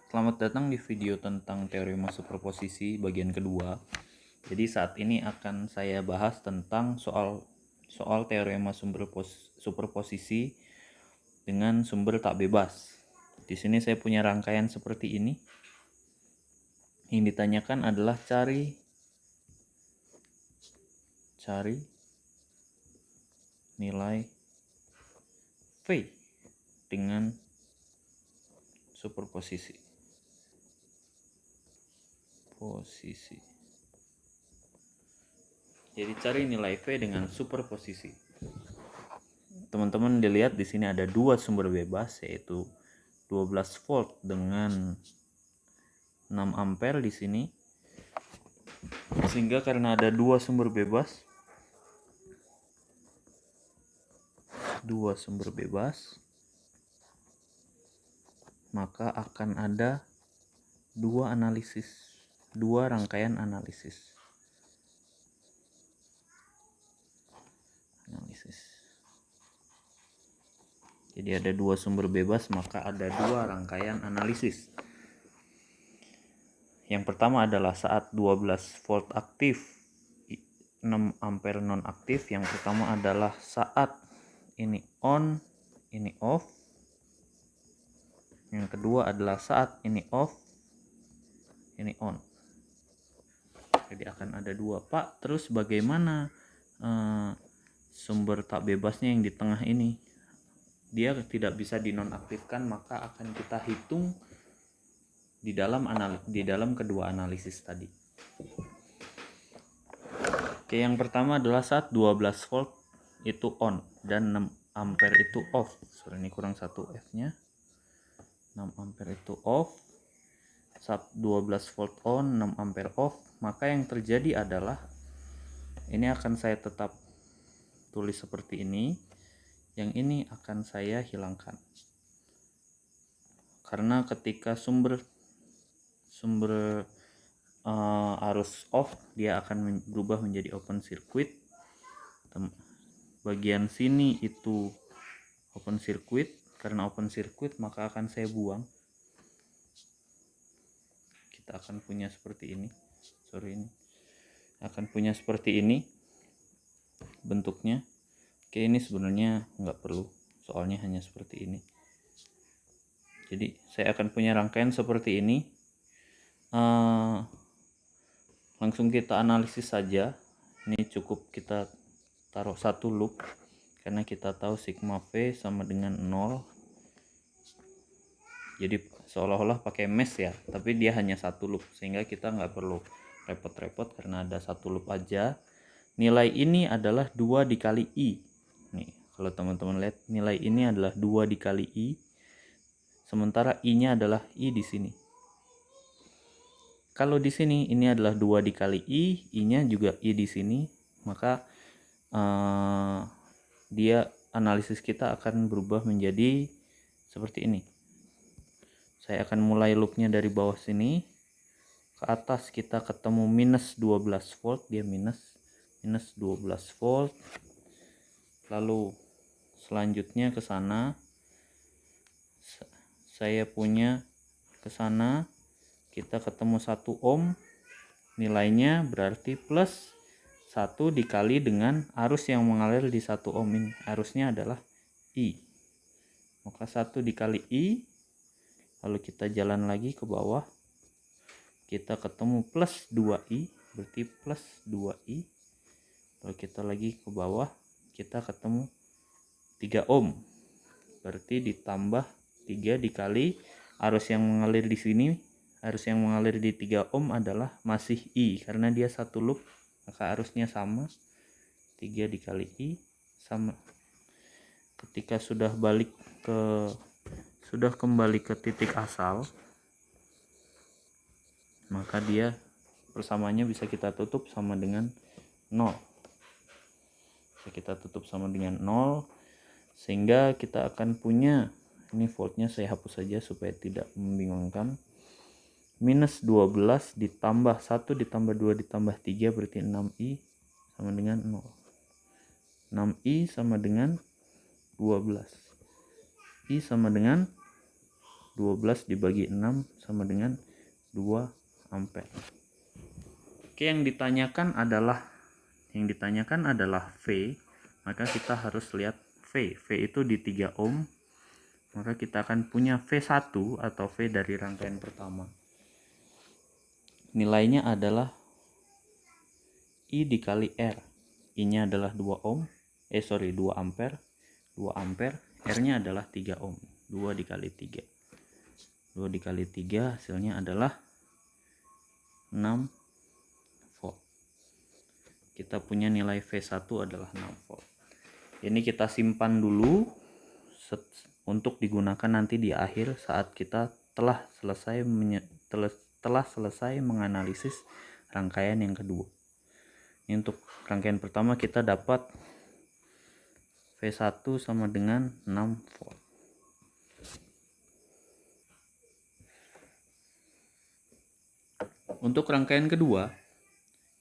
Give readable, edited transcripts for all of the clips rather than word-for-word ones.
Selamat datang di video tentang teorema superposisi bagian kedua. Jadi saat ini akan saya bahas tentang soal teorema superposisi dengan sumber tak bebas. Di sini saya punya rangkaian seperti ini. Yang ditanyakan adalah cari nilai V dengan superposisi. Jadi cari nilai V dengan superposisi. Teman-teman dilihat di sini ada dua sumber bebas, yaitu 12 volt dengan 6 ampere di sini. Sehingga karena ada dua sumber bebas, maka akan ada dua rangkaian analisis. Jadi ada dua sumber bebas, maka ada dua rangkaian analisis. Yang pertama adalah saat 12 volt aktif, 6 ampere non aktif. Yang pertama adalah saat ini on, ini off. Yang kedua adalah saat ini off, ini on. Jadi akan ada dua. Pak, terus bagaimana sumber tak bebasnya yang di tengah ini? Dia tidak bisa dinonaktifkan, maka akan kita hitung di dalam kedua analisis tadi. Oke, yang pertama adalah saat 12 volt itu on dan 6 ampere itu off. Ini kurang satu F-nya. 6 ampere itu off. Saat 12 volt on, 6 ampere off, maka yang terjadi adalah ini akan saya tetap tulis seperti ini. Yang ini akan saya hilangkan. Karena ketika sumber arus off, dia akan berubah menjadi open circuit. Bagian sini itu open circuit. Karena open circuit, maka akan saya buang. Kita akan punya seperti ini. Akan punya seperti ini bentuknya. Oke, ini sebenarnya nggak perlu, soalnya hanya seperti ini. Jadi saya akan punya rangkaian seperti ini. Langsung kita analisis saja. Ini cukup kita taruh satu loop, karena kita tahu sigma V sama dengan 0. Jadi seolah-olah pakai mesh ya, tapi dia hanya satu loop, sehingga kita nggak perlu repot-repot karena ada satu loop aja. Nilai ini adalah 2 dikali I. Nih, kalau teman-teman lihat, nilai ini adalah 2 dikali I. Sementara I-nya adalah I di sini. Kalau di sini ini adalah 2 dikali I, I-nya juga I di sini, maka dia analisis kita akan berubah menjadi seperti ini. Saya akan mulai loopnya dari bawah sini ke atas. Kita ketemu minus 12 volt, dia minus 12 volt. Lalu selanjutnya ke sana, saya punya ke sana, kita ketemu 1 ohm, nilainya berarti plus 1 dikali dengan arus yang mengalir di 1 ohm ini. Arusnya adalah I. Maka 1 dikali I, lalu kita jalan lagi ke bawah, kita ketemu plus 2I, berarti plus 2I. Lalu kita lagi ke bawah, kita ketemu 3 ohm, berarti ditambah 3 dikali arus yang mengalir di sini. Arus yang mengalir di 3 ohm adalah masih I, karena dia satu loop, maka arusnya sama. 3 dikali I sama. Ketika sudah kembali ke titik asal, maka dia persamaannya bisa kita tutup sama dengan 0. Kita tutup sama dengan 0, sehingga kita akan punya, ini voltnya saya hapus saja supaya tidak membingungkan, minus 12 ditambah 1 ditambah 2 ditambah 3 berarti 6I sama dengan 0. 6I sama dengan 12. I sama dengan 12 dibagi 6 sama dengan 2 ampere. Oke, yang ditanyakan adalah V, maka kita harus lihat V. V itu di 3 ohm, maka kita akan punya V1 atau V dari rangkaian pertama. Nilainya adalah I dikali R. I-nya adalah 2 ampere. 2 ampere, R-nya adalah 3 ohm. 2 dikali 3. 2 dikali 3 hasilnya adalah 6 volt. Kita punya nilai V1 adalah 6 volt. Ini kita simpan dulu untuk digunakan nanti di akhir saat kita telah selesai menganalisis rangkaian yang kedua. Ini untuk rangkaian pertama kita dapat V1 sama dengan 6 volt. Untuk rangkaian kedua,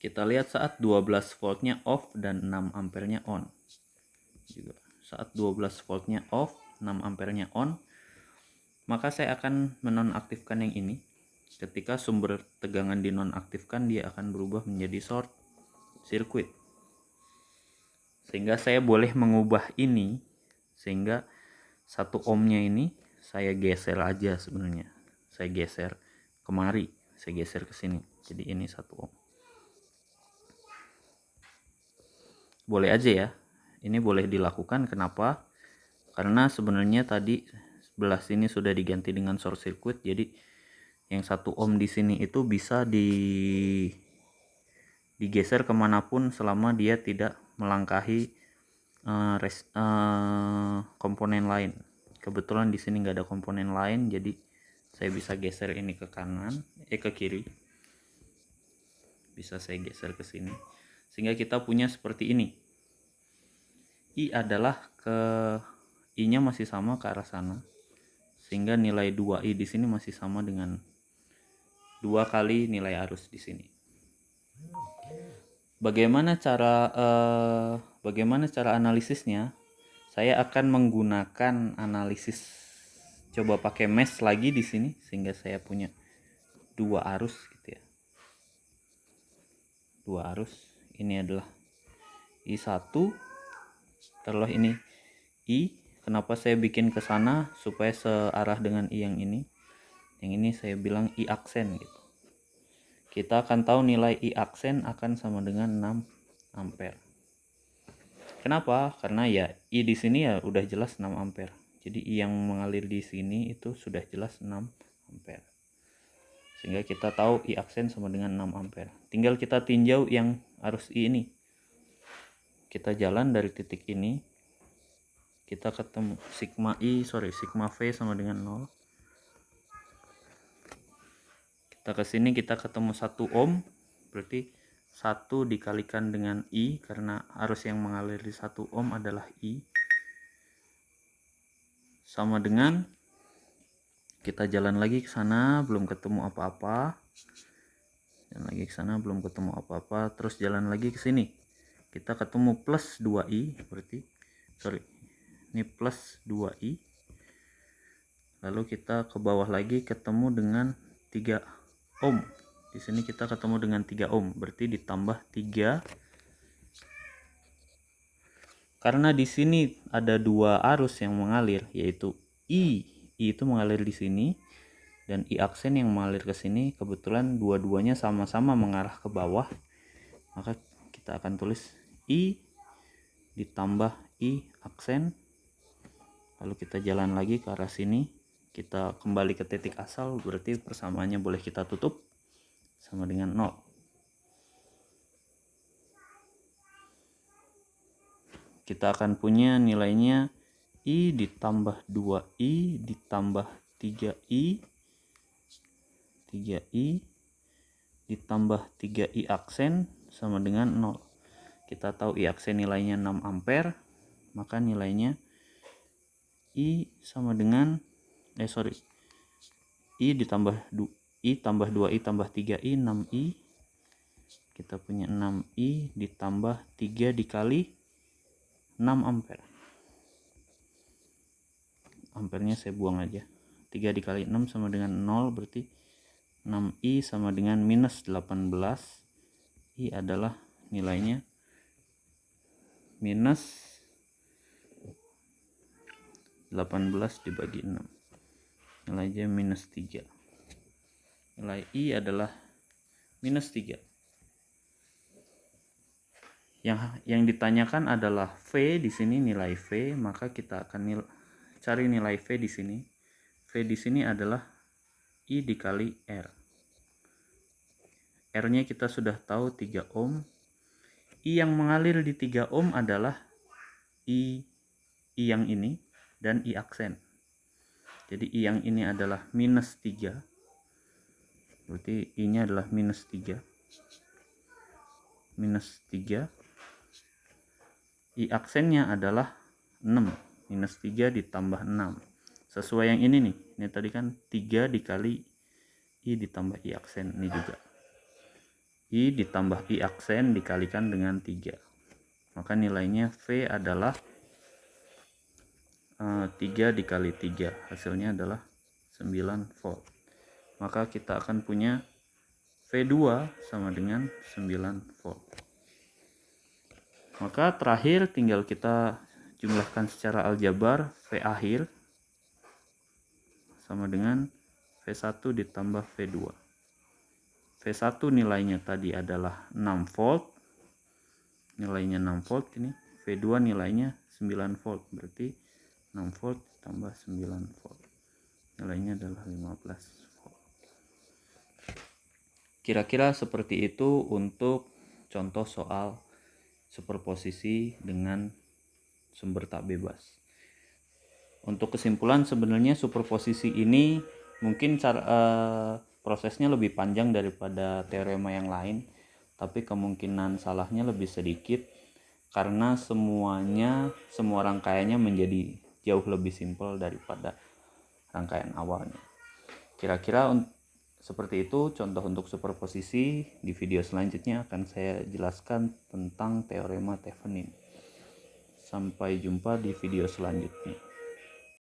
kita lihat saat 12 voltnya off dan 6 ampernya on. Juga saat 12 voltnya off, 6 ampernya on, maka saya akan menonaktifkan yang ini. Ketika sumber tegangan dinonaktifkan, dia akan berubah menjadi short circuit. Sehingga saya boleh mengubah ini, sehingga 1 ohmnya ini saya geser aja sebenarnya. Saya geser kemari, saya geser ke sini. Jadi ini 1 ohm. Boleh aja ya. Ini boleh dilakukan. Kenapa? Karena sebenarnya tadi sebelah sini sudah diganti dengan short circuit. Jadi yang 1 ohm di sini itu bisa digeser kemanapun selama dia tidak melangkahi komponen lain. Kebetulan di sini nggak ada komponen lain, jadi saya bisa geser ini ke kanan, ke kiri. Bisa saya geser ke sini, sehingga kita punya seperti ini. I-nya masih sama ke arah sana, sehingga nilai 2I di sini masih sama dengan 2 kali nilai arus di sini. Bagaimana cara analisisnya? Saya akan menggunakan analisis, coba pakai mesh lagi di sini, sehingga saya punya 2 arus gitu ya. 2 arus. Ini adalah I1, terus ini I. Kenapa saya bikin ke sana? Supaya searah dengan I yang ini. Yang ini saya bilang I aksen gitu. Kita akan tahu nilai I aksen akan sama dengan 6 ampere. Kenapa? Karena ya I di sini ya udah jelas 6 ampere. Jadi I yang mengalir di sini itu sudah jelas 6 ampere. Sehingga kita tahu I aksen sama dengan 6 ampere. Tinggal kita tinjau yang arus I ini. Kita jalan dari titik ini. Kita ketemu sigma V sama dengan 0. Kita ke sini kita ketemu 1 ohm, berarti 1 dikalikan dengan I, karena arus yang mengalir di 1 ohm adalah I, sama dengan, kita jalan lagi ke sana belum ketemu apa-apa, jalan lagi ke sana belum ketemu apa-apa, terus jalan lagi ke sini kita ketemu plus 2I, berarti ini plus 2I, lalu kita ke bawah lagi ketemu dengan 3 ohm. Di sini kita ketemu dengan 3 ohm, berarti ditambah 3. Karena di sini ada 2 arus yang mengalir, yaitu I itu mengalir di sini dan I aksen yang mengalir ke sini. Kebetulan dua-duanya sama-sama mengarah ke bawah, maka kita akan tulis I ditambah I aksen. Lalu kita jalan lagi ke arah sini, kita kembali ke titik asal, berarti persamaannya boleh kita tutup sama dengan 0. Kita akan punya nilainya I ditambah 2I ditambah 3I ditambah 3I aksen sama dengan 0. Kita tahu I aksen nilainya 6 ampere, maka nilainya I sama dengan I tambah 2I tambah 3I 6I. Kita punya 6I ditambah 3 dikali 6 ampere. Ampernya saya buang aja. 3 dikali 6 sama dengan 0, berarti 6i sama dengan minus 18. I adalah nilainya minus 18 dibagi 6. Nilainya minus 3. Nilai I adalah minus 3. Yang ditanyakan adalah V di sini, nilai V, maka kita akan cari nilai V di sini. V di sini adalah I dikali R. R-nya kita sudah tahu 3 ohm. I yang mengalir di 3 ohm adalah I yang ini dan I aksen. Jadi I yang ini adalah minus 3. Berarti I-nya adalah minus 3. Minus 3. I aksennya adalah 6. Minus 3 ditambah 6. Sesuai yang ini nih. Ini tadi kan 3 dikali I ditambah I aksen. Ini juga. I ditambah I aksen dikalikan dengan 3. Maka nilainya V adalah 3 dikali 3. Hasilnya adalah 9 volt. Maka kita akan punya V2 sama dengan 9 volt. Maka terakhir tinggal kita jumlahkan secara aljabar. V akhir sama dengan V1 ditambah V2. V1 nilainya tadi adalah 6 volt. Nilainya 6 volt ini. V2 nilainya 9 volt. Berarti 6 volt tambah 9 volt. Nilainya adalah 15 volt. Kira-kira seperti itu untuk contoh soal superposisi dengan sumber tak bebas. Untuk kesimpulan, sebenarnya superposisi ini mungkin prosesnya lebih panjang daripada teorema yang lain, tapi kemungkinan salahnya lebih sedikit karena semua rangkaiannya menjadi jauh lebih simpel daripada rangkaian awalnya. Kira-kira seperti itu contoh untuk superposisi. Di video selanjutnya akan saya jelaskan tentang teorema Thevenin. Sampai jumpa di video selanjutnya.